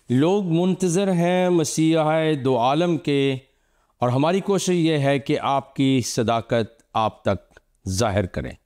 लोग मुंतज़र हैं मसीहा दो आलम के, और हमारी कोशिश ये है कि आपकी सदाकत आप तक ज़ाहिर करें।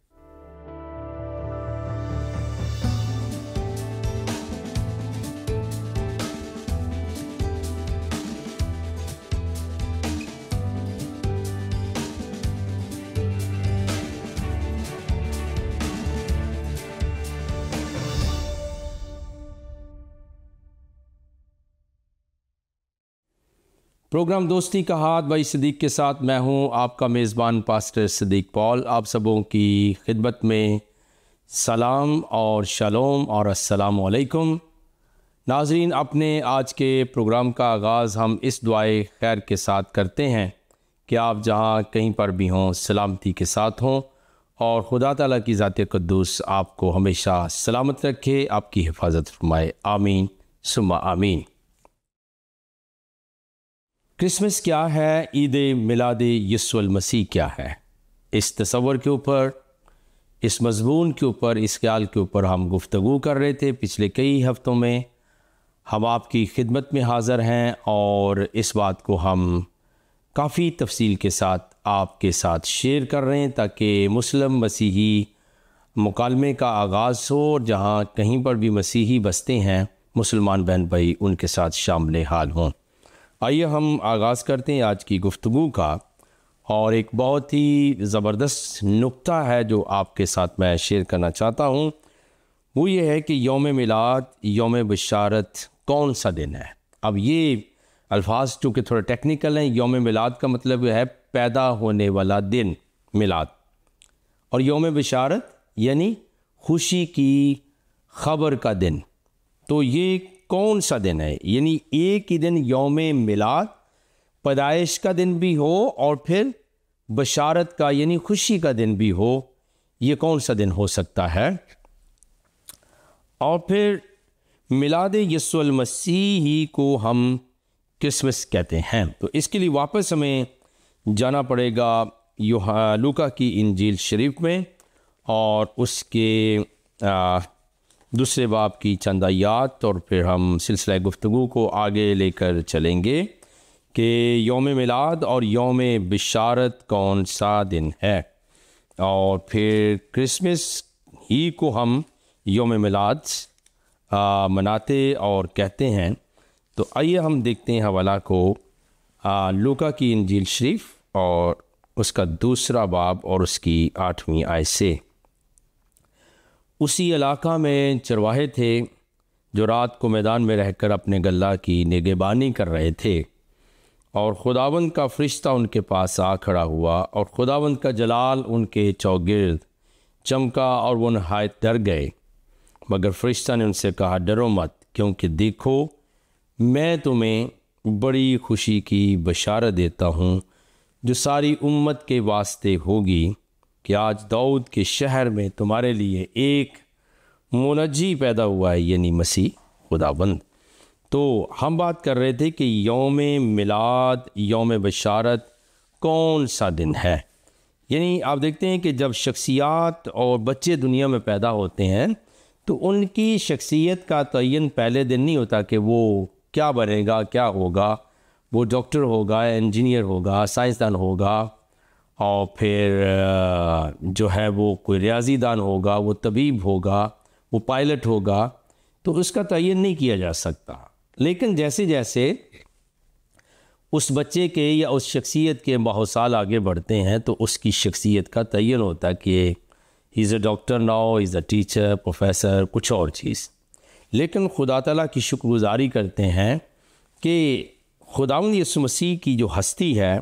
प्रोग्राम दोस्ती का हाथ भाई सदीक के साथ मैं हूं आपका मेज़बान पास्टर सदीक पॉल। आप सबों की खिदमत में सलाम और शलोम और अस्सलामु अलैकुम। नाज़रीन, अपने आज के प्रोग्राम का आगाज़ हम इस दुआए खैर के साथ करते हैं कि आप जहां कहीं पर भी हों सलामती के साथ हों और खुदा ताला की ज़ात क़ुद्दूस आपको हमेशा सलामत रखे, आपकी हिफाजत फरमाए। आमीन सुम्मा आमीन। क्रिसमस क्या है, ईद मिलाद यीशु मसीह क्या है, इस तस्वर के ऊपर, इस मज़मून के ऊपर, इस ख्याल के ऊपर हम गुफ्तगू कर रहे थे पिछले कई हफ़्तों में। हम आपकी खिदमत में हाज़िर हैं और इस बात को हम काफ़ी तफसील के साथ आपके साथ शेयर कर रहे हैं ताकि मुस्लिम मसीही मुकालमे का आगाज़ हो और जहाँ कहीं पर भी मसीही बसते हैं मुसलमान बहन भाई उनके साथ शामिल हाल हों। आइए हम आगाज़ करते हैं आज की गुफ्तगू का, और एक बहुत ही ज़बरदस्त नुक्ता है जो आपके साथ मैं शेयर करना चाहता हूँ। वो ये है कि यौम मिलाद, यौम बशारत कौन सा दिन है। अब ये अल्फाज चूँकि थोड़ा टेक्निकल हैं। यौम मिलाद का मतलब है पैदा होने वाला दिन मिलाद, और यौम बशारत यानी खुशी की खबर का दिन। तो ये कौन सा दिन है, यानी एक ही दिन यौम मिलाद पैदाइश का दिन भी हो और फिर बशारत का यानी खुशी का दिन भी हो, ये कौन सा दिन हो सकता है। और फिर मिलाद यीशु मसीह ही को हम क्रिसमस कहते हैं। तो इसके लिए वापस हमें जाना पड़ेगा लूका की इंजील शरीफ में और उसके दूसरे बाब की चंद आयात, और फिर हम सिलसिला गुफ्तगू को आगे लेकर चलेंगे कि यौम मिलाद और यौम बिशारत कौन सा दिन है, और फिर क्रिसमस ही को हम यौम मिलाद मनाते और कहते हैं। तो आइए हम देखते हैं हवाला को लूका की इंजील शरीफ और उसका दूसरा बाब और उसकी 8वीं आयत से। उसी इलाका में चरवाहे थे जो रात को मैदान में रहकर अपने गल्ला की निगहबानी कर रहे थे, और खुदावंद का फरिश्ता उनके पास आ खड़ा हुआ, और खुदावंद का जलाल उनके चौगिर्द चमका और वो नहायत डर गए। मगर फरिश्ता ने उनसे कहा, डरो मत, क्योंकि देखो मैं तुम्हें बड़ी खुशी की बशारत देता हूँ जो सारी उम्मत के वास्ते होगी कि आज दाऊद के शहर में तुम्हारे लिए एक मुनज्जी पैदा हुआ है, यानी मसीह खुदाबंद। तो हम बात कर रहे थे कि यौम मिलाद, यौम बशारत कौन सा दिन है। यानी आप देखते हैं कि जब शख्सियात और बच्चे दुनिया में पैदा होते हैं तो उनकी शख्सियत का तयन पहले दिन नहीं होता कि वो क्या बनेगा, क्या होगा। वो डॉक्टर होगा, इंजीनियर होगा, साइंसदान होगा, और फिर जो है वो कोई रियाजीदान होगा, वो तबीब होगा, वो पायलट होगा। तो उसका तयन नहीं किया जा सकता। लेकिन जैसे जैसे उस बच्चे के या उस शख्सियत के बहुत साल आगे बढ़ते हैं तो उसकी शख्सियत का तयन होता है कि he is a doctor now, is a teacher, professor, कुछ और चीज़। लेकिन खुदा ताला की शुक्रगुजारी करते हैं कि खुदावंद यीशु मसीह की जो हस्ती है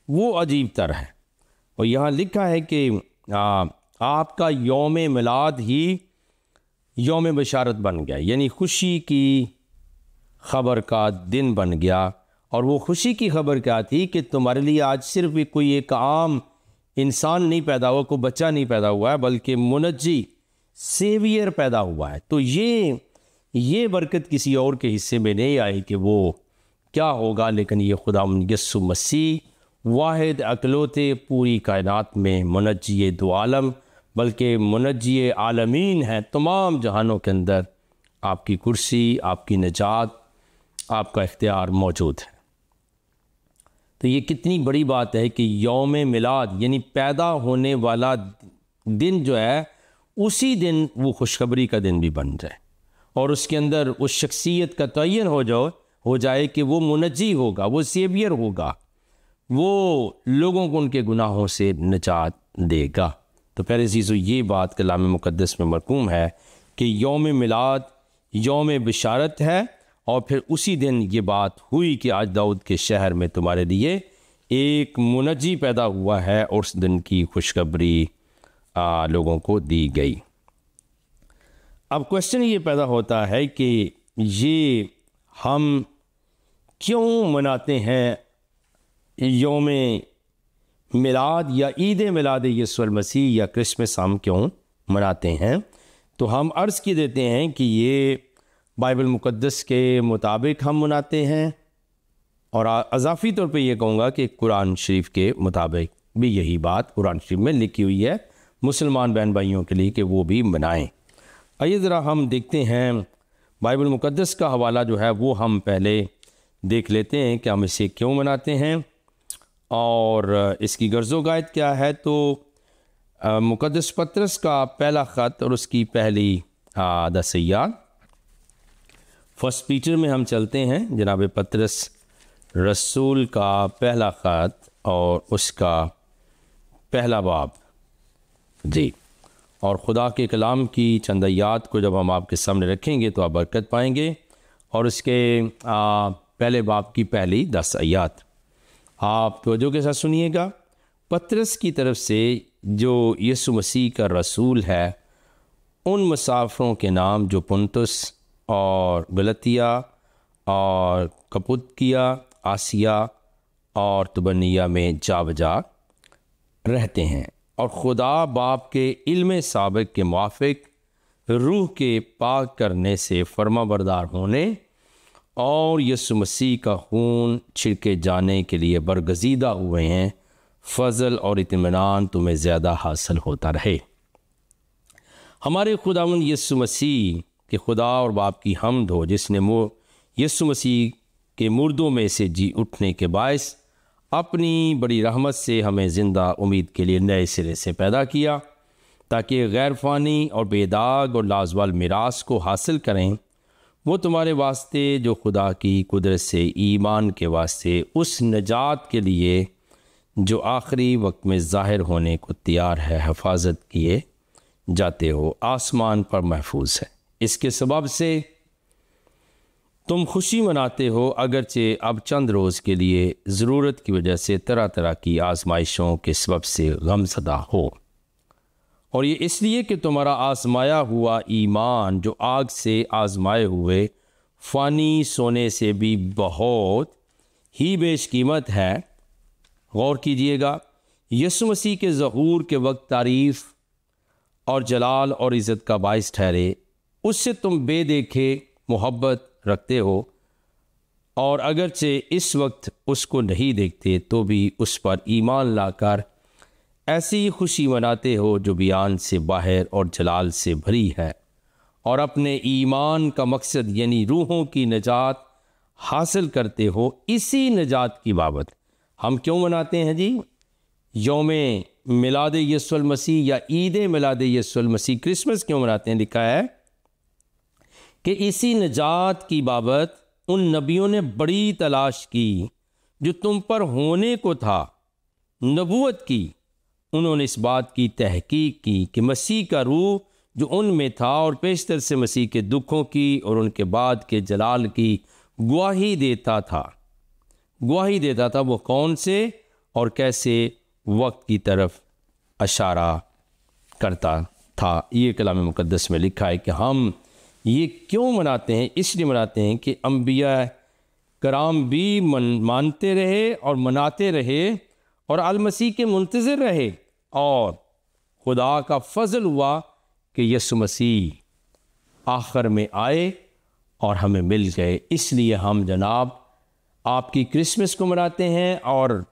वो अजीब तर है, और यहाँ लिखा है कि आपका यौम मिलाद ही यौम बशारत बन गया, यानी खुशी की ख़बर का दिन बन गया। और वो खुशी की खबर क्या थी कि तुम्हारे लिए आज सिर्फ कोई एक आम इंसान नहीं पैदा हुआ, कोई बच्चा नहीं पैदा हुआ है, बल्कि मुनज्जी सेवियर पैदा हुआ है। तो ये बरकत किसी और के हिस्से में नहीं आई कि वो क्या होगा, लेकिन ये खुदा यीशु मसीह वाहिद अकलौते पूरी कायनात में मुनज्जी दो आलम, बल्कि मुनज्जी आलमीन है। तमाम जहानों के अंदर आपकी कुर्सी, आपकी निजात, आपका इख्तियार मौजूद है। तो ये कितनी बड़ी बात है कि यौम मिलाद यानी पैदा होने वाला दिन जो है उसी दिन वो खुशखबरी का दिन भी बन जाए और उसके अंदर उस शख्सियत का तयन हो जाए कि वो मुनज्जी होगा, वो सेवियर होगा, वो लोगों को उनके गुनाहों से निजात देगा। तो प्यारे अज़ीज़ों, ये बात कलाम मुक़द्दस में मरकूम है कि यौम मिलाद यौम बिशारत है। और फिर उसी दिन ये बात हुई कि आज दाऊद के शहर में तुम्हारे लिए एक मुनज्जी पैदा हुआ है और उस दिन की खुशखबरी लोगों को दी गई। अब क्वेश्चन ये पैदा होता है कि ये हम क्यों मनाते हैं यौम मिलाद या ईद मिलाद यीशु मसीह या क्रिसमस हम क्यों मनाते हैं? तो हम अर्ज़ की देते हैं कि ये बाइबल मुक़द्दस के मुताबिक हम मनाते हैं और अज़ाफ़ी तौर पे ये कहूँगा कि कुरान शरीफ के मुताबिक भी यही बात कुरान शरीफ में लिखी हुई है मुसलमान बहन भाइयों के लिए कि वो भी मनाएं। आइए ज़रा हम देखते हैं बाइबल मुक़द्दस का हवाला जो है वो हम पहले देख लेते हैं कि हम इसे क्यों मनाते हैं और इसकी गर्ज़ो गायत क्या है। तो मुक़द्दस पत्रस का पहला ख़त और उसकी पहली 10 आयत, फर्स्ट पीटर में हम चलते हैं। जनाब पत्रस रसूल का पहला ख़त और उसका पहला बाब जी। और खुदा के कलाम की चंद आयत को जब हम आपके सामने रखेंगे तो आप बरकत पाएंगे। और उसके पहले बाब की पहली 10 आयत आप तवज्जो के साथ सुनिएगा। पत्रस की तरफ से जो यीशु मसीह का रसूल है उन मुसाफिरों के नाम जो पुंतुस और गलतिया और कपुदकिया, आसिया और तुबनिया में जा बजा रहते हैं और खुदा बाप के इल्म साबिक के मुआफ़िक रूह के पाक करने से फर्माबरदार होने और यीशु मसीह का खून छिड़के जाने के लिए बरगज़ीदा हुए हैं। फ़ज़ल और इत्मीनान तुम्हें ज़्यादा हासिल होता रहे। हमारे खुदावंद यीशु मसीह के खुदा और बाप की हम्द हो जिसने यीशु मसीह के मुर्दों में से जी उठने के बायस अपनी बड़ी रहमत से हमें ज़िंदा उम्मीद के लिए नए सिरे से पैदा किया ताकि गैर फ़ानी और बेदाग और लाजवाल मिरास को हासिल करें। वो तुम्हारे वास्ते जो खुदा की कुदरत से ईमान के वास्ते उस नजात के लिए जो आखिरी वक्त में ज़ाहिर होने को तैयार है हिफाजत किए जाते हो, आसमान पर महफूज है। इसके सबब से तुम खुशी मनाते हो, अगरचे अब चंद रोज़ के लिए ज़रूरत की वजह से तरह तरह की आजमाइशों के सबब से गमज़दा हो। और ये इसलिए कि तुम्हारा आजमाया हुआ ईमान जो आग से आजमाए हुए फ़ानी सोने से भी बहुत ही बेशकीमत है। गौर कीजिएगा, यीशु मसीह के ज़हूर के वक्त तारीफ़ और जलाल और इज़्ज़त का बाइस ठहरे, उससे तुम बेदेखे मोहब्बत रखते हो और अगरचे इस वक्त उसको नहीं देखते तो भी उस पर ईमान लाकर ऐसी खुशी मनाते हो जो बयान से बाहर और जलाल से भरी है और अपने ईमान का मकसद यानी रूहों की नजात हासिल करते हो। इसी नजात की बाबत हम क्यों मनाते हैं जी? यौम मिलाद यीशु मसीह या ईद मिलाद यीशु मसीह क्रिसमस क्यों मनाते हैं? लिखा है कि इसी नजात की बाबत उन नबियों ने बड़ी तलाश की जो तुम पर होने को था, नबूवत की। उन्होंने इस बात की तहकीक की कि मसीह का रूह जो उनमें था और पेशतर से मसीह के दुखों की और उनके बाद के जलाल की गवाही देता था वो कौन से और कैसे वक्त की तरफ इशारा करता था। ये कलाम मुक़द्दस में लिखा है कि हम ये क्यों मनाते हैं? इसलिए मनाते हैं कि अंबिया कराम भी मानते रहे और मनाते रहे और अल मसीह के मुंतज़िर रहे और खुदा का फजल हुआ कि यीशु मसीह आखिर में आए और हमें मिल गए। इसलिए हम जनाब आपकी क्रिसमस को मनाते हैं और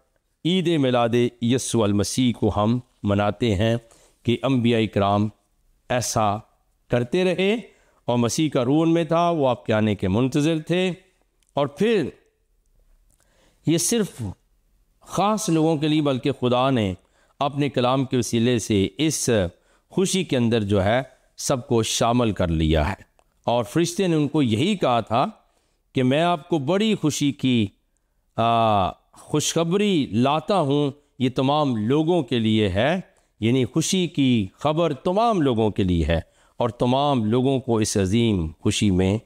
ईद मिलाद यीशु अल मसीह को हम मनाते हैं कि अंबिया इकराम ऐसा करते रहे और मसीह का रूह में था, वो आपके आने के मुंतज़िर थे और फिर ये सिर्फ ख़ास लोगों के लिए, बल्कि खुदा ने अपने कलाम के वसीले से इस खुशी के अंदर जो है सबको शामिल कर लिया है। और फरिश्ते ने उनको यही कहा था कि मैं आपको बड़ी खुशी की खुशखबरी लाता हूँ, ये तमाम लोगों के लिए है, यानी खुशी की खबर तमाम लोगों के लिए है और तमाम लोगों को इस अजीम खुशी में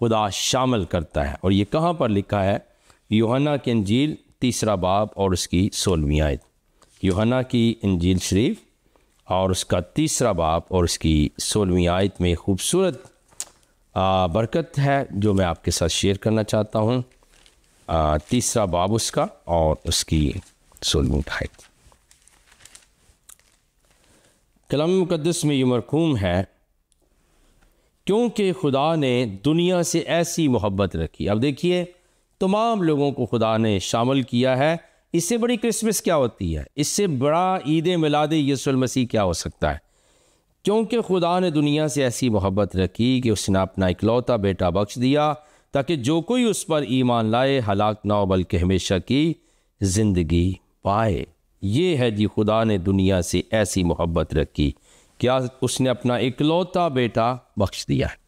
खुदा शामिल करता है। और ये कहाँ पर लिखा है? यूहन्ना की इंजील 3 बाब और उसकी 16वीं आयत। यूहन्ना की इंजील शरीफ और उसका 3 बाब और उसकी 16वीं आयत में खूबसूरत बरकत है जो मैं आपके साथ शेयर करना चाहता हूँ। 3 बाब उसका और उसकी 16वीं आयत। कलाम मुक़द्दस में ये मरकूम है, क्योंकि खुदा ने दुनिया से ऐसी मोहब्बत रखी। अब देखिए, तमाम लोगों को खुदा ने शामिल किया है। इससे बड़ी क्रिसमस क्या होती है? इससे बड़ा ईद मिलाद यीशु मसीह क्या हो सकता है? क्योंकि खुदा ने दुनिया से ऐसी मोहब्बत रखी कि उसने अपना इकलौता बेटा बख्श दिया, ताकि जो कोई उस पर ईमान लाए हलाक ना हो बल्कि हमेशा की ज़िंदगी पाए। ये है जी, खुदा ने दुनिया से ऐसी मोहब्बत रखी, क्या उसने अपना इकलौता बेटा बख्श दिया है।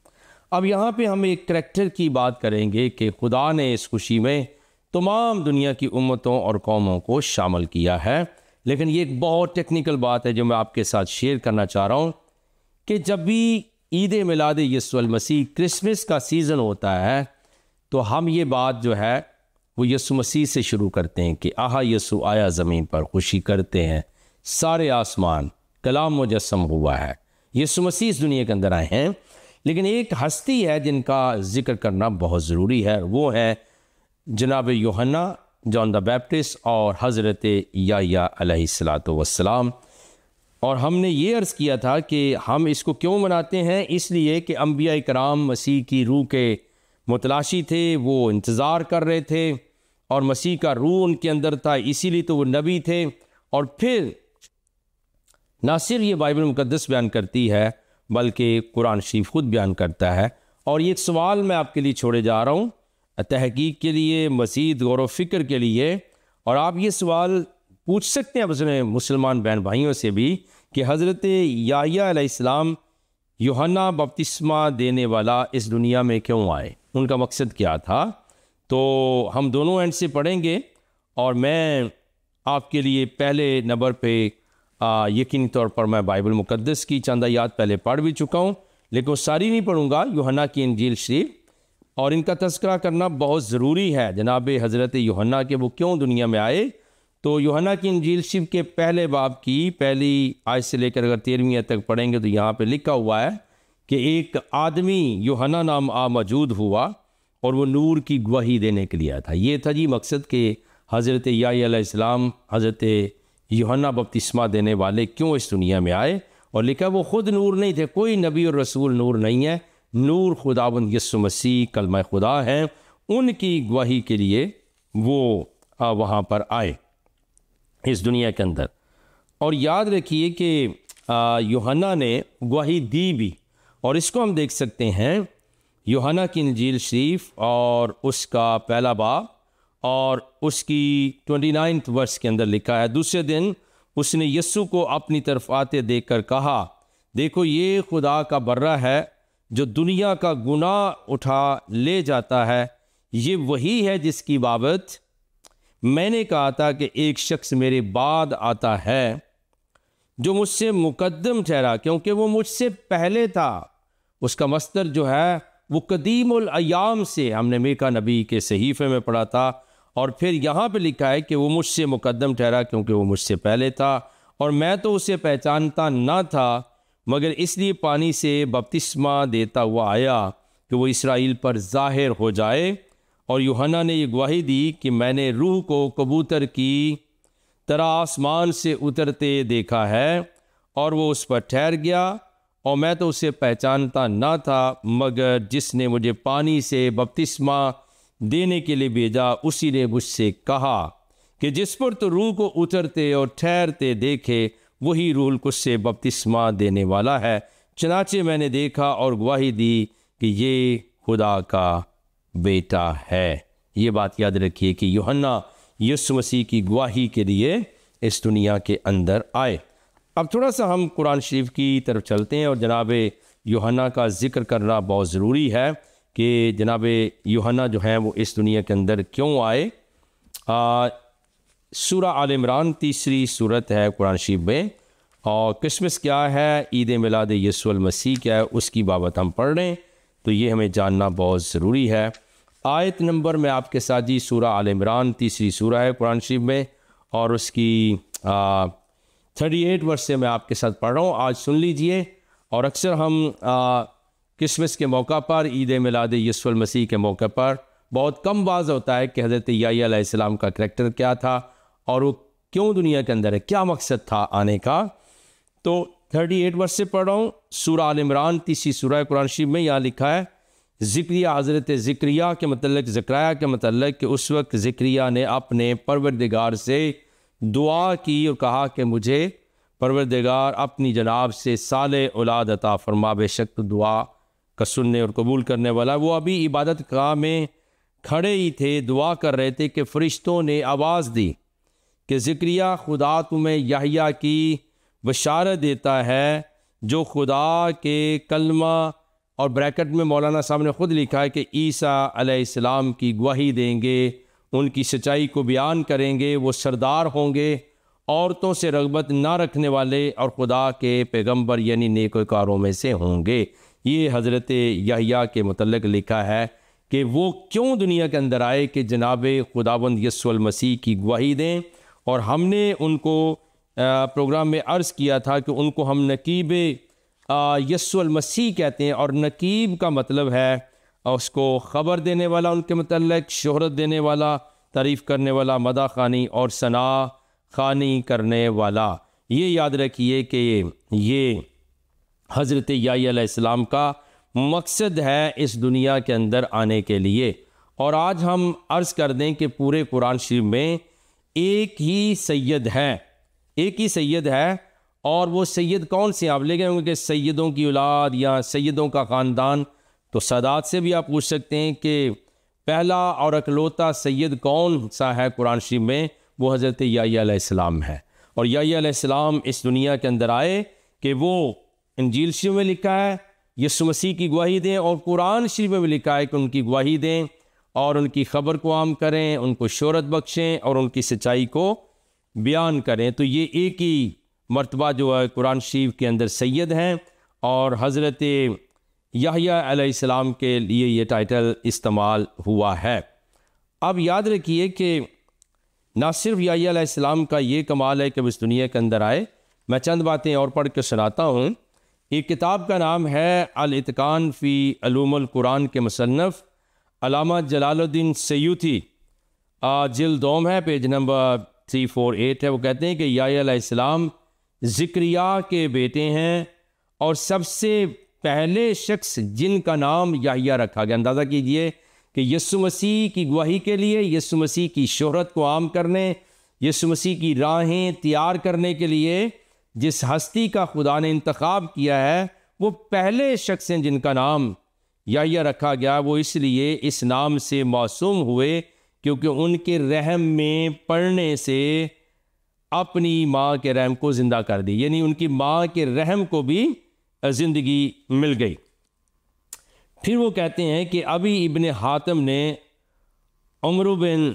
अब यहाँ पे हम एक करैक्टर की बात करेंगे कि खुदा ने इस खुशी में तमाम दुनिया की उम्मतों और कौमों को शामिल किया है। लेकिन ये एक बहुत टेक्निकल बात है जो मैं आपके साथ शेयर करना चाह रहा हूँ कि जब भी ईद मिलाद यीशु मसीह क्रिसमस का सीज़न होता है तो हम ये बात जो है वो यीशु मसीह से शुरू करते हैं कि आहा यीशु आया ज़मीन पर, खुशी करते हैं, सारे आसमान कलाम मुजस्सम हुआ है, यीशु मसीह इस दुनिया के अंदर आए हैं। लेकिन एक हस्ती है जिनका जिक्र करना बहुत ज़रूरी है, वो है जनाब यूहन्ना जॉन द बैप्टिस्ट और हज़रत याह्या अलैहिस्सलातु वस्सलाम। और हमने ये अर्ज़ किया था कि हम इसको क्यों मनाते हैं, इसलिए कि अंबिया इकराम मसीह की रूह के मुतलाशी थे, वो इंतज़ार कर रहे थे और मसीह का रूह उनके अंदर था, इसीलिए तो वो नबी थे। और फिर ना सिर्फ ये बाइबल मुक़द्दस बयान करती है बल्कि कुरान शरीफ खुद बयान करता है। और ये एक सवाल मैं आपके लिए छोड़े जा रहा हूँ तहकीक के लिए, मज़ीद गौर व फ़िक्र के लिए। और आप ये सवाल पूछ सकते हैं अपने मुसलमान बहन भाइयों से भी कि हज़रत याह्या अलैहिस्सलाम यूहन्ना बपतिस्मा देने वाला इस दुनिया में क्यों आए, उनका मकसद क्या था। तो हम दोनों एंड से पढ़ेंगे और मैं आपके लिए पहले नंबर पे यकीनी तौर पर मैं बाइबल मुक़द्दस की चंद आयत पहले पढ़ भी चुका हूँ, लेकिन वो सारी नहीं पढ़ूँगा। यूहन्ना की इंजील शरीफ और इनका तज़किरा करना बहुत ज़रूरी है, जनाब हज़रत यूहन्ना के वो क्यों दुनिया में आए। तो यूहन्ना की इंजील शरीफ के पहले बाब की पहली आयत से लेकर अगर 13वीं आयत तक पढ़ेंगे तो यहाँ पे लिखा हुआ है कि एक आदमी यूहन्ना नाम मौजूद हुआ और वो नूर की गवाही देने के लिए आया था। ये था जी मकसद कि हज़रत याह्या अलैहिस्सलाम हज़रत यूहन्ना बपतिस्मा देने वाले क्यों इस दुनिया में आए। और लिखा वो ख़ुद नूर नहीं थे, कोई नबी और रसूल नूर नहीं है, नूर खुदावंद यीशु मसीह कलमा खुदा हैं, उनकी गवाही के लिए वो वहाँ पर आए इस दुनिया के अंदर। और याद रखिए कि यूहन्ना ने गवाही दी भी, और इसको हम देख सकते हैं यूहन्ना की इंजील शरीफ और उसका पहला बाब और उसकी 29 वर्ष के अंदर लिखा है, दूसरे दिन उसने यीशु को अपनी तरफ आते देखकर कहा, देखो ये खुदा का बर्रा है जो दुनिया का गुनाह उठा ले जाता है। ये वही है जिसकी बाबत मैंने कहा था कि एक शख्स मेरे बाद आता है जो मुझसे मुकद्दम ठहरा, क्योंकि वो मुझसे पहले था। उसका मस्तर जो है वो कदीमुल अयाम से, हमने मीका नबी के सहीफ़े में पढ़ा था। और फिर यहाँ पे लिखा है कि वो मुझसे मुकद्दम ठहरा क्योंकि वो मुझसे पहले था और मैं तो उसे पहचानता ना था, मगर इसलिए पानी से बपतिस्मा देता हुआ आया कि वो इसराइल पर ज़ाहिर हो जाए। और यूहन्ना ने ये गवाही दी कि मैंने रूह को कबूतर की तरह आसमान से उतरते देखा है और वो उस पर ठहर गया और मैं तो उसे पहचानता ना था, मगर जिसने मुझे पानी से बपतिस्मा देने के लिए भेजा उसी ने मुझसे कहा कि जिस पर तो रूह को उतरते और ठहरते देखे वही रूहुल कुद्स से बपतिस्मा देने वाला है। चनाचे मैंने देखा और गवाही दी कि ये खुदा का बेटा है। ये बात याद रखिए कि यूहन्ना यीशु मसीह की गवाही के लिए इस दुनिया के अंदर आए। अब थोड़ा सा हम कुरान शरीफ की तरफ चलते हैं और जनाब यूहन्ना का जिक्र करना बहुत ज़रूरी है कि जनाब यूहन्ना जो है वो इस दुनिया के अंदर क्यों आए। सूरा आल इमरान तीसरी सूरत है कुरान शरीफ में, और क्रिसमस क्या है, ईद मिलाद यीशु मसीह क्या है, उसकी बाबत हम पढ़ रहे हैं, तो ये हमें जानना बहुत ज़रूरी है। आयत नंबर में आपके साथ जी सूरा आल इमरान तीसरी सूरा है कुरान शरीफ में, और उसकी 38 वर्ष से मैं आपके साथ पढ़ रहा हूँ। आज सुन लीजिए। और अक्सर हम क्रिसमस के मौका पर, ईद मिलाद यीशु मसीह के मौके पर बहुत कम बाज़ होता है कि हज़रत याह्या अलैहिस्सलाम का करैक्टर क्या था और वो क्यों दुनिया के अंदर है, क्या मकसद था आने का। तो 38 वर्ष से पढ़ रहा हूँ। सूरा आल इमरान तीसरी सूरा कुरान शरीफ में यहाँ लिखा है, ज़िक्रिया हज़रत ज़िक्रिया के मतलब ज़करिया के मतलब कि उस वक्त ज़िक्रिया ने अपने परवरदिगार से दुआ की और कहा कि मुझे परवरदिगार अपनी जनाब से साले औलाद अता फरमा, बेशक तो दुआ का सुनने और कबूल करने वाला। वो अभी इबादत गाह में खड़े ही थे, दुआ कर रहे थे कि फ़रिश्तों ने आवाज़ दी कि ज़िक्रिया खुदा तुम्हें याह्या की बशारत देता है जो खुदा के कलमा, और ब्रैकेट में मौलाना साहब ने ख़ुद लिखा है कि ईसा अलैहिस्सलाम की गवाही देंगे, उनकी सच्चाई को बयान करेंगे, वो सरदार होंगे, औरतों से रग़बत ना रखने वाले और खुदा के पैगंबर यानी नेककारों में से होंगे। ये हज़रत याह्या के मुतल्लिक़ लिखा है कि वो क्यों दुनिया के अंदर आए कि जनाब खुदावंद यीशु मसीह की गवाही दें। और हमने उनको प्रोग्राम में अर्ज़ किया था कि उनको हम नकीब यीशु मसीह कहते हैं, और नकीब का मतलब है उसको ख़बर देने वाला, उनके मतलब शोहरत देने वाला, तारीफ़ करने वाला, मदा खानी और सना खानी करने वाला। ये याद रखिए कि ये हज़रत याह्या अलैहिस्सलाम का मकसद है इस दुनिया के अंदर आने के लिए। और आज हम अर्ज़ कर दें कि पूरे कुरान शरीफ में एक ही सैयद है, एक ही सैयद है। और वो सैयद कौन से, आप ले गए होंगे कि सैयदों की औलाद या सैयदों का ख़ानदान, तो सादात से भी आप पूछ सकते हैं कि पहला और अकलौता सैयद कौन सा है कुरान शरीफ में, वो हज़रत याह्या अलैहिस्सलाम है। और याह्या अलैहिस्सलाम इस दुनिया के अंदर आए कि वो इंजील शरीफ में लिखा है यीशु मसीह की गवाही दें, और कुरान शरीफ में भी लिखा है कि उनकी गवाही दें और उनकी ख़बर को आम करें, उनको शोहरत बख्शें और उनकी सच्चाई को बयान करें। तो ये एक ही मर्तबा जो है कुरान शरीफ के अंदर सैयद हैं, और हज़रत याह्या अलैहिस्सलाम के लिए ये टाइटल इस्तेमाल हुआ है। अब याद रखिए कि ना सिर्फ याह्या अलैहिस्सलाम का ये कमाल है कि इस दुनिया के अंदर आए। मैं चंद बातें और पढ़ के सुनाता हूँ। एक किताब का नाम है अल इत्कान फ़ी अलूमुल कुरान के मुसन्नफ़ अल्लामा जलालुद्दीन सयूती, जिल्द दोम है, पेज नंबर 348 है। वो कहते हैं कि याह्या अलैहिस्सलाम ज़िक्रिया के बेटे हैं और सबसे पहले शख्स जिनका नाम याह्या रखा गया। अंदाज़ा कीजिए कि यीशु मसीह की गवाही के लिए, यीशु मसीह की शोहरत को आम करने, यीशु मसीह की राहें तैयार करने के लिए जिस हस्ती का खुदा ने इंतखाब किया है, वो पहले शख्स हैं जिनका नाम याह्या रखा गया। वो इसलिए इस नाम से मासूम हुए क्योंकि उनके रहम में पड़ने से अपनी माँ के रहम को ज़िंदा कर दी, यानी उनकी माँ के रहम को भी ज़िंदगी मिल गई। फिर वो कहते हैं कि अभी इब्ने हातिम ने उमर बिन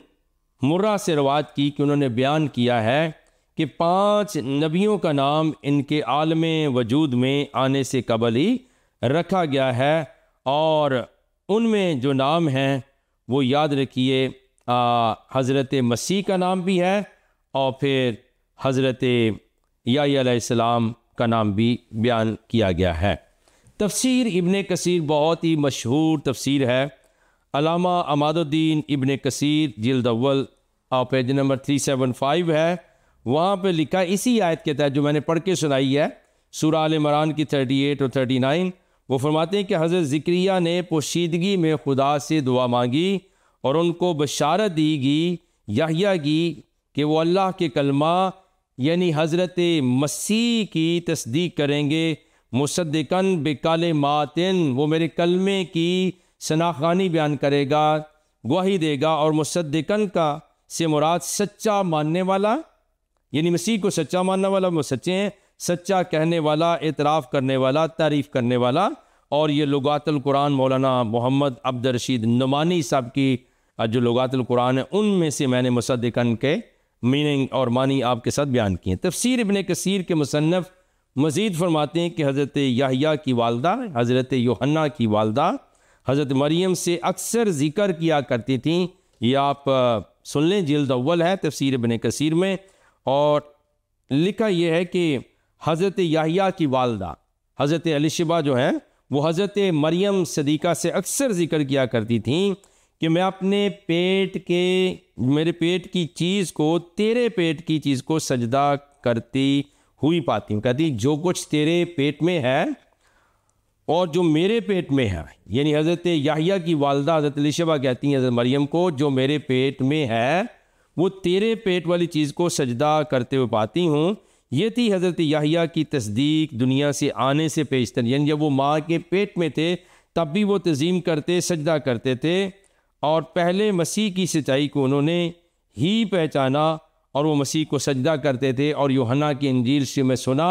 मुर्रा से रवायत की कि उन्होंने बयान किया है कि 5 नबियों का नाम इनके आलमे वजूद में आने से कबल ही रखा गया है, और उनमें जो नाम हैं वो याद रखिए हज़रत मसीह का नाम भी है, और फिर हज़रत याह्या अलैहिस्सलाम का नाम भी बयान किया गया है। तफसीर इब्ने कसीर बहुत ही मशहूर तफसीर है। अल्लामा अमादुद्दीन इब्ने कसीर जिल्द अव्वल और पेज नंबर 375 है। वहाँ पे लिखा इसी आयत के तहत जो मैंने पढ़ के सुनाई है, सूरा आल इमरान की 38 और 39, वो फरमाते हैं कि हज़रत ज़िक्रिया ने पोशीदगी में खुदा से दुआ मांगी और उनको बशारत दी गई याह्या की कि वो अल्लाह के कलमा यानी हज़रत मसीह की तस्दीक करेंगे, मुसद्दिकन बिकालिमातिन, वो मेरे कलमे की शनाख्वानी बयान करेगा, गवाही देगा। और मुसद्दिकन का से मुराद सच्चा मानने वाला, यानी मसीह को सच्चा मानने वाला, वो सच्चे हैं, सच्चा कहने वाला, एतराफ़ करने वाला, तारीफ़ करने वाला। और ये लुगातुल कुरान मौलाना मोहम्मद अब्दुल रशीद नुमानी साहब की जो लुगातुल कुरान है उनमें से मैंने मुसद्दिकन के मीनिंग और मानी आपके साथ बयान किए। तफसीर इब्ने कसीर के मुसन्नफ़ मज़ीद फरमाते हैं कि हज़रत याहिया की वालदा, हज़रत यूहन्ना की वालदा हज़रत मरियम से अक्सर ज़िक्र किया करती थी। ये आप सुन लें, जिल्द अव्वल है तफसीर इब्ने कसीर में। और लिखा यह है कि हज़रत याहिया की वालदा हज़रत एलिशबा जो है वो हज़रत मरियम सदीक़ा से अक्सर ज़िक्र किया करती थी कि मैं अपने मेरे पेट की चीज़ को, तेरे पेट की चीज़ को सजदा करती हुई पाती हूँ। कहती जो कुछ तेरे पेट में है और जो मेरे पेट में है, यानी हज़रत याहिया की वालदा हज़रत एलिशबा कहती हैं हज़रत मरियम को, जो मेरे पेट में है वो तेरे पेट वाली चीज़ को सजदा करते हुए पाती हूँ। ये थी हज़रत याहिया की तस्दीक दुनिया से आने से पेशतर, यानी जब वो माँ के पेट में थे तब भी वो तज़ीम करते, सजदा करते थे। और पहले मसीह की सच्चाई को उन्होंने ही पहचाना और वो मसीह को सजदा करते थे। और यूहन्ना की इंजील से मैं सुना,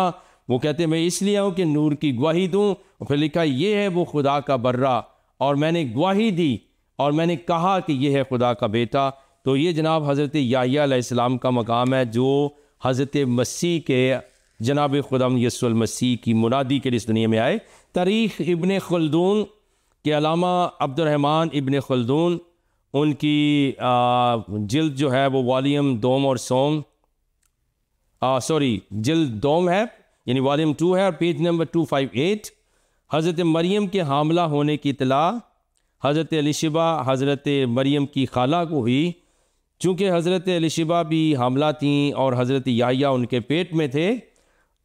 वो कहते मैं इसलिए आऊँ कि नूर की गवाही दूँ। और फिर लिखा ये है वो खुदा का बर्रा, और मैंने गवाही दी और मैंने कहा कि ये है खुदा का बेटा। तो ये जनाब हज़रत याहिया अलैहिस्सलाम का मकाम है जो हज़रत मसीह के जनाब खुदाम यसुल मसीह की मुनादी के लिए इस दुनिया में आए। तारीख़ इब्ने खल्दून के अलामा अब्दुर्रहमान इब्ने खल्दून, उनकी जिल्द जो है वो वॉल्यूम दोम और सोम जिल्द दोम है, यानी वॉल्यूम 2 है, और पेज नंबर 258। हज़रत मरियम के हामला होने की इतला हज़रत एलिशबा हज़रत मरियम की खाला को हुई। चूँकि हज़रत एलिशबा भी हामला थी और हज़रत याहिया उनके पेट में थे।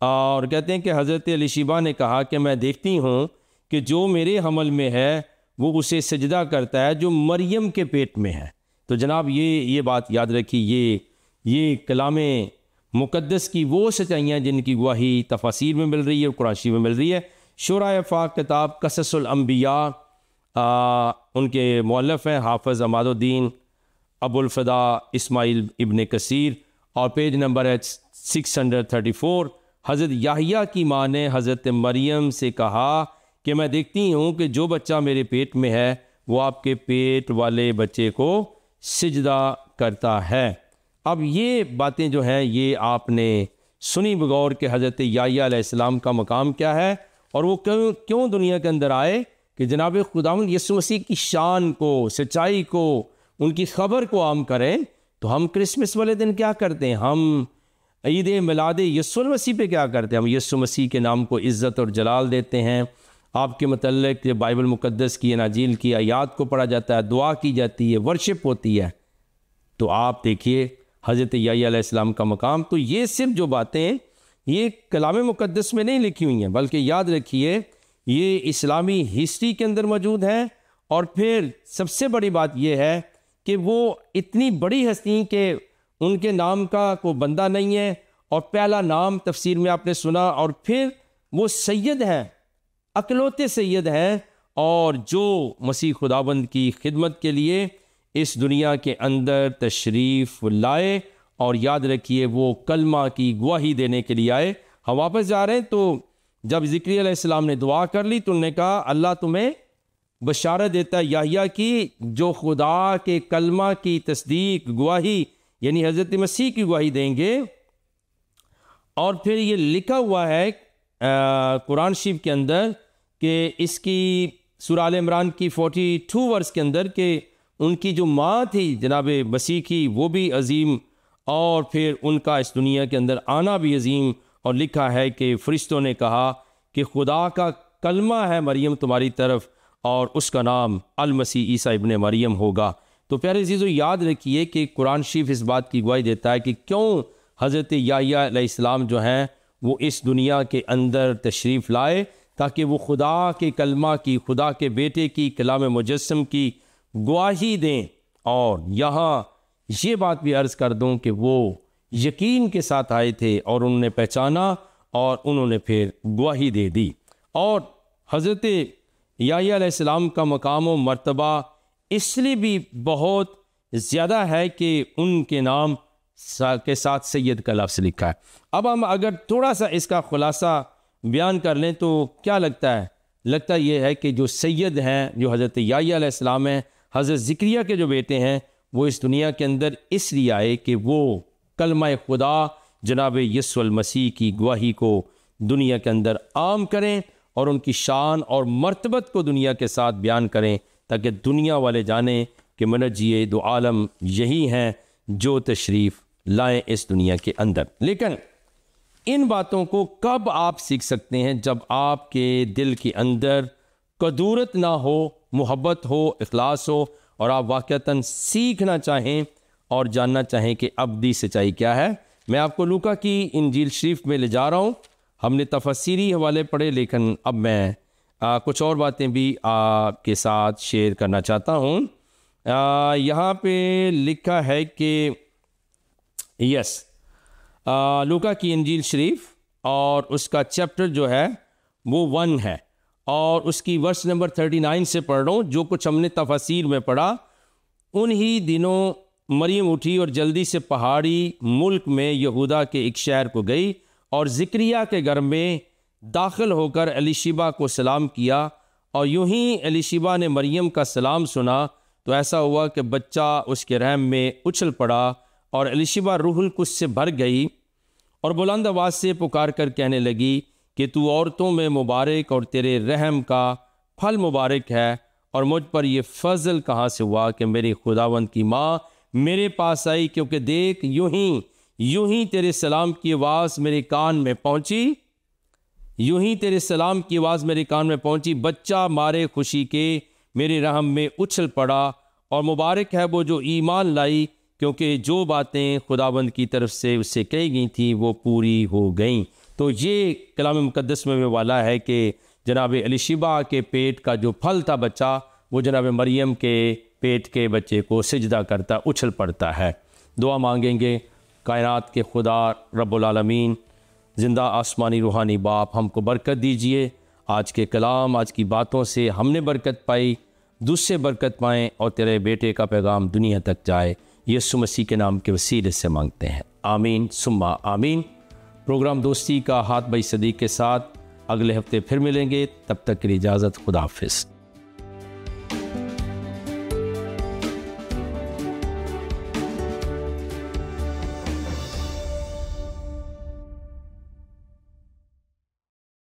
और कहते हैं कि हज़रत एलिशबा ने कहा कि मैं देखती हूँ कि जो मेरे हमल में है वो उसे सजदा करता है जो मरियम के पेट में है। तो जनाब ये बात याद रखिए, ये कलाम मुक़द्दस की वो सच्चाइयाँ जिनकी गवाही तफासीर में मिल रही है और कुरान शरीफ में मिल रही है। शुरा फाक किताब कससुल अंबिया, उनके मौलफ़ हैं हाफ़िज़ अमादुद्दीन अबुल फ़दा इस्माइल इब्ने कसीर, और पेज नंबर है 634। हज़रत याहिया की माँ ने हज़रत मरियम से कहा कि मैं देखती हूँ कि जो बच्चा मेरे पेट में है वो आपके पेट वाले बच्चे को सिजदा करता है। अब ये बातें जो हैं ये आपने सुनी बगौर के हज़रत याहिया अलैहिस्सलाम का मकाम क्या है और वो क्यों दुनिया के अंदर आए कि जनाब खुदावंद यीशु मसीह की शान को, सच्चाई को, उनकी ख़बर को आम करें। तो हम क्रिसमस वाले दिन क्या करते हैं, हम ईद मिलाद यीशु मसीह पे क्या करते हैं, हम यीशु मसीह के नाम को इज़्ज़त और जलाल देते हैं। आपके मतलब बाइबल मुक़द्दस की अनाजील की आयात को पढ़ा जाता है, दुआ की जाती है, वर्शिप होती है। तो आप देखिए हज़रत याहिया अलैहिस्सलाम का मकाम। तो ये सिर्फ जो बातें ये कलाम मुक़द्दस में नहीं लिखी हुई हैं, बल्कि याद रखिए ये इस्लामी हिस्ट्री के अंदर मौजूद है। और फिर सबसे बड़ी बात यह है कि वो इतनी बड़ी हस्ती कि उनके नाम का कोई बंदा नहीं है, और पहला नाम तफसीर में आपने सुना। और फिर वो सैयद हैं, अकलौते सैयद हैं, और जो मसीह खुदाबंद की खिदमत के लिए इस दुनिया के अंदर तशरीफ़ लाए। और याद रखिए वो कलमा की गवाही देने के लिए आए। हम वापस जा रहे हैं, तो जब ज़िक्रिया अलैहिस्सलाम ने दुआ कर ली तो उन्होंने कहा अल्लाह तुम्हें बशारत देता है याहिया की, जो खुदा के कलमा की तस्दीक गवाही यानी हज़रत मसीह की गवाही देंगे। और फिर ये लिखा हुआ है कुरान शरीफ के अंदर कि इसकी सूरह आल इमरान की 42 वर्स के अंदर कि उनकी जो माँ थी जनाब मसीह की वो भी अजीम, और फिर उनका इस दुनिया के अंदर आना भी अजीम। और लिखा है कि फरिश्तों ने कहा कि खुदा का कलमा है मरियम तुम्हारी तरफ, और उसका नाम अल मसीह ईसा इब्ने मरियम होगा। तो प्यारे अज़ीज़ों याद रखिए कि कुरान शरीफ इस बात की गवाही देता है कि क्यों हज़रत याहिया अलैहिस्सलाम जो हैं वो इस दुनिया के अंदर तशरीफ़ लाए, ताकि वो खुदा के कलमा की, खुदा के बेटे की, कलाम मुजस्सम की गवाही दें। और यहाँ ये बात भी अर्ज़ कर दूँ कि वो यकीन के साथ आए थे और उन्होंने पहचाना और उन्होंने फिर गवाही दे दी। और हज़रत याह्या अलैहिस्सलाम का मकाम व मर्तबा इसलिए भी बहुत ज़्यादा है कि उनके नाम के साथ सैयद का लफ्ज़ लिखा है। अब हम अगर थोड़ा सा इसका खुलासा बयान कर लें तो क्या लगता है? लगता यह है कि जो सैयद हैं, जो हज़रत याह्या अलैहिस्सलाम हैं, हज़रत ज़िक्रिया के जो बेटे हैं, वो इस दुनिया के अंदर इसलिए आए कि वो कलमा खुदा जनाब यीशु मसीह की गवाही को दुनिया के अंदर आम करें और उनकी शान और मर्तबत को दुनिया के साथ बयान करें, ताकि दुनिया वाले जानें कि मनजिए दो आलम यही हैं जो तशरीफ़ लाएं इस दुनिया के अंदर। लेकिन इन बातों को कब आप सीख सकते हैं? जब आपके दिल के अंदर कदूरत ना हो, मोहब्बत हो, इखलास हो और आप वाक़तन सीखना चाहें और जानना चाहें कि अब्दी सच्चाई क्या है। मैं आपको लूका की इंजील शरीफ में ले जा रहा हूँ। हमने तफसीरी हवाले पढ़े, लेकिन अब मैं कुछ और बातें भी आपके साथ शेयर करना चाहता हूँ। यहाँ पे लिखा है कि लूका की इंजील शरीफ और उसका चैप्टर जो है वो 1 है और उसकी वर्स नंबर 39 से पढ़ रहा हूँ। जो कुछ हमने तफसीर में पढ़ा, उन्हीं दिनों मरियम उठी और जल्दी से पहाड़ी मुल्क में यहूदा के एक शहर को गई और ज़िक्रिया के घर में दाखिल होकर एलिशिबा को सलाम किया। और यूं ही एलिशिबा ने मरियम का सलाम सुना तो ऐसा हुआ कि बच्चा उसके रहम में उछल पड़ा और एलिशिबा रूहुल कुद्स से भर गई और बुलंद आवाज़ से पुकार कर कहने लगी कि तू औरतों में मुबारक और तेरे रहम का फल मुबारक है, और मुझ पर यह फजल कहाँ से हुआ कि मेरी खुदावंद की माँ मेरे पास आई, क्योंकि देख यूं ही तेरे सलाम की आवाज़ मेरे कान में पहुँची, यूं ही तेरे सलाम की आवाज़ मेरे कान में पहुँची। बच्चा मारे खुशी के मेरे रहम में उछल पड़ा, और मुबारक है वो जो ईमान लाई, क्योंकि जो बातें खुदाबंद की तरफ से उससे कही गई थी वो पूरी हो गईं। तो ये कलाम मुक़द्दस में वाला है कि जनाब एलिशिबा के पेट का जो फल था बच्चा, वो जनाब मरियम के पेट के बच्चे को सिजदा करता, उछल पड़ता है। दुआ मांगेंगे, कायनात के खुदा रब्बुल आलमीन, ज़िंदा आसमानी रूहानी बाप, हमको बरकत दीजिए। आज के कलाम, आज की बातों से हमने बरकत पाई, दूसरे बरकत पाएँ और तेरे बेटे का पैगाम दुनिया तक जाए। यीशु मसीह के नाम के वसीले से मांगते हैं, आमीन सुम्मा आमीन। प्रोग्राम दोस्ती का हाथ बाई सदीक के साथ अगले हफ्ते फिर मिलेंगे। तब तक के लिए इजाज़त, खुदा हाफिज़।